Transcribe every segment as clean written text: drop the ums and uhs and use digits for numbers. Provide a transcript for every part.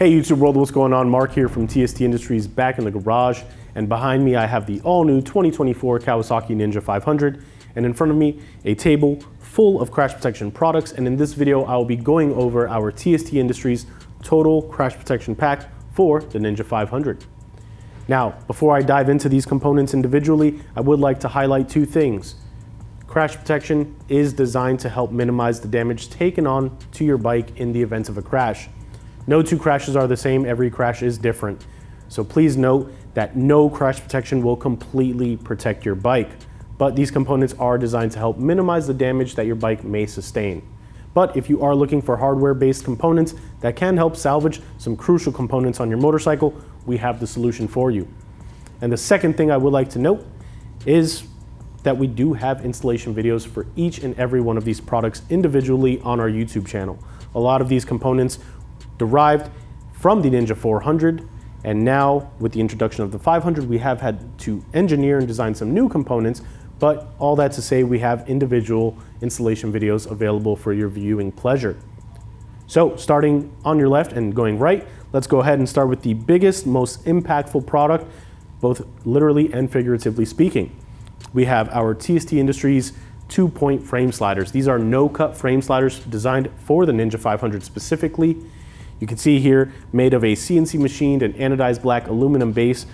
Hey YouTube world, what's going on? Mark here from TST Industries, back in the garage, and behind me I have the all-new 2024 Kawasaki Ninja 500, and in front of me a table full of crash protection products, and in this video I will be going over our TST Industries total crash protection pack for the Ninja 500. Now, before I dive into these components individually, I would like to highlight two things. Crash protection is designed to help minimize the damage taken on to your bike in the event of a crash. No two crashes are the same, every crash is different. So please note that no crash protection will completely protect your bike, but these components are designed to help minimize the damage that your bike may sustain. But if you are looking for hardware-based components that can help salvage some crucial components on your motorcycle, we have the solution for you. And the second thing I would like to note is that we do have installation videos for each and every one of these products individually on our YouTube channel. A lot of these components derived from the Ninja 400, and now with the introduction of the 500 we have had to engineer and design some new components, but all that to say we have individual installation videos available for your viewing pleasure. So starting on your left and going right, let's go ahead and start with the biggest, most impactful product, both literally and figuratively speaking. We have our TST Industries 2-point frame sliders. These are no-cut frame sliders designed for the Ninja 500 specifically. You can see here, made of a CNC machined and anodized black aluminum base.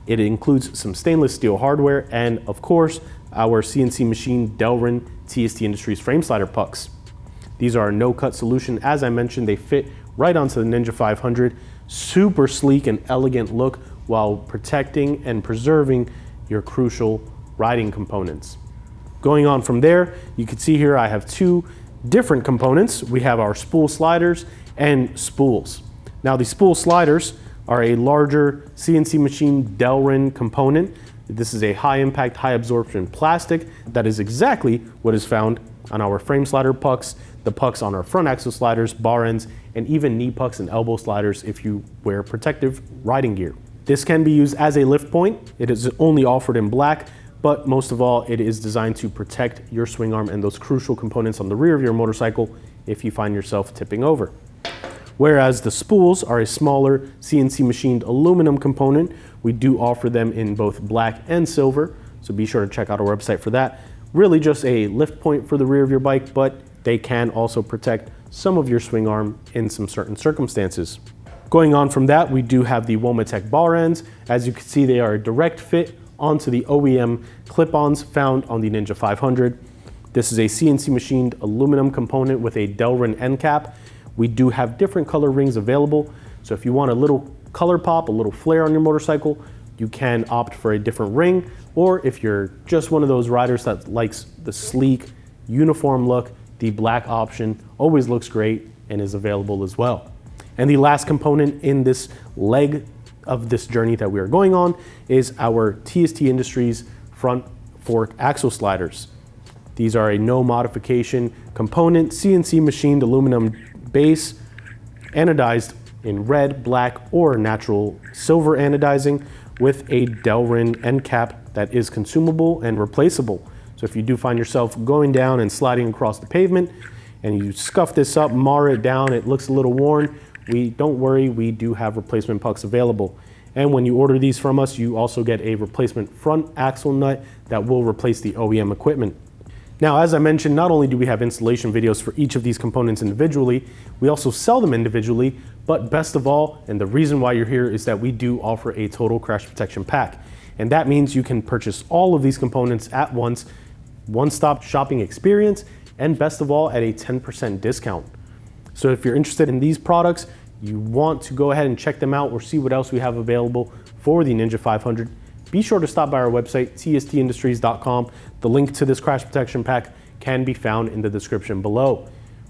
It includes some stainless steel hardware and, of course, our CNC machined Delrin TST Industries frame slider pucks. These are a no-cut solution. As I mentioned, they fit right onto the Ninja 500. Super sleek and elegant look while protecting and preserving your crucial riding components. Going on from there, you can see here I have two different components. We have our spool sliders and spools. Now the spool sliders are a larger CNC machined Delrin component. This is a high impact, high absorption plastic that is exactly what is found on our frame slider pucks, the pucks on our front axle sliders, bar ends, and even knee pucks and elbow sliders if you wear protective riding gear. This can be used as a lift point. It is only offered in black, but most of all, it is designed to protect your swing arm and those crucial components on the rear of your motorcycle if you find yourself tipping over. Whereas the spools are a smaller CNC machined aluminum component. We do offer them in both black and silver, so be sure to check out our website for that. Really just a lift point for the rear of your bike, but they can also protect some of your swing arm in some certain circumstances. Going on from that, we do have the Womatech bar ends. As you can see, they are a direct fit onto the OEM clip-ons found on the Ninja 500. This is a CNC machined aluminum component with a Delrin end cap. We do have different color rings available, so if you want a little color pop, a little flair on your motorcycle, you can opt for a different ring, or if you're just one of those riders that likes the sleek, uniform look, the black option always looks great and is available as well. And the last component in this leg of this journey that we are going on is our TST Industries front fork axle sliders. These are a no modification component, CNC machined aluminum base, anodized in red, black, or natural silver anodizing with a Delrin end cap that is consumable and replaceable. So if you do find yourself going down and sliding across the pavement and you scuff this up, mar it down, it looks a little worn, don't worry, we do have replacement pucks available. And when you order these from us, you also get a replacement front axle nut that will replace the OEM equipment. Now, as I mentioned, not only do we have installation videos for each of these components individually, we also sell them individually, but best of all, and the reason why you're here, is that we do offer a total crash protection pack. And that means you can purchase all of these components at once, one-stop shopping experience, and best of all, at a 10% discount. So if you're interested in these products, you want to go ahead and check them out or see what else we have available for the Ninja 500, be sure to stop by our website, tstindustries.com. The link to this crash protection pack can be found in the description below.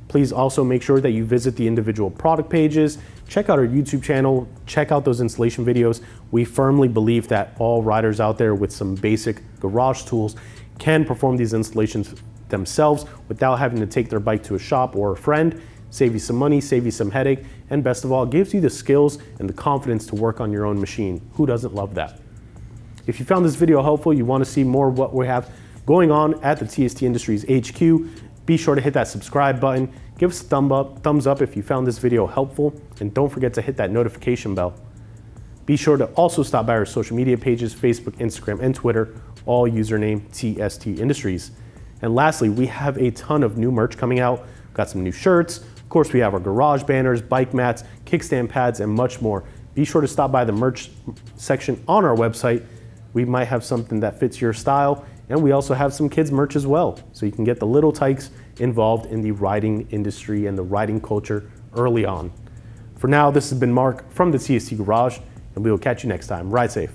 Please also make sure that you visit the individual product pages, check out our YouTube channel, check out those installation videos. We firmly believe that all riders out there with some basic garage tools can perform these installations themselves without having to take their bike to a shop or a friend. Save you some money, save you some headache, and best of all, gives you the skills and the confidence to work on your own machine. Who doesn't love that? If you found this video helpful, you want to see more of what we have going on at the TST Industries HQ, Be sure to hit that subscribe button, give us a thumbs up if you found this video helpful, and don't forget to hit that notification bell. Be sure to also stop by our social media pages, Facebook, Instagram, and Twitter, all username TST Industries. And lastly, we have a ton of new merch coming out. We've got some new shirts. Of course, we have our garage banners, bike mats, kickstand pads, and much more. Be sure to stop by the merch section on our website. We might have something that fits your style, and we also have some kids merch as well, so you can get the little tykes involved in the riding industry and the riding culture early on. For now, this has been Mark from the TST Garage, and we will catch you next time. Ride safe.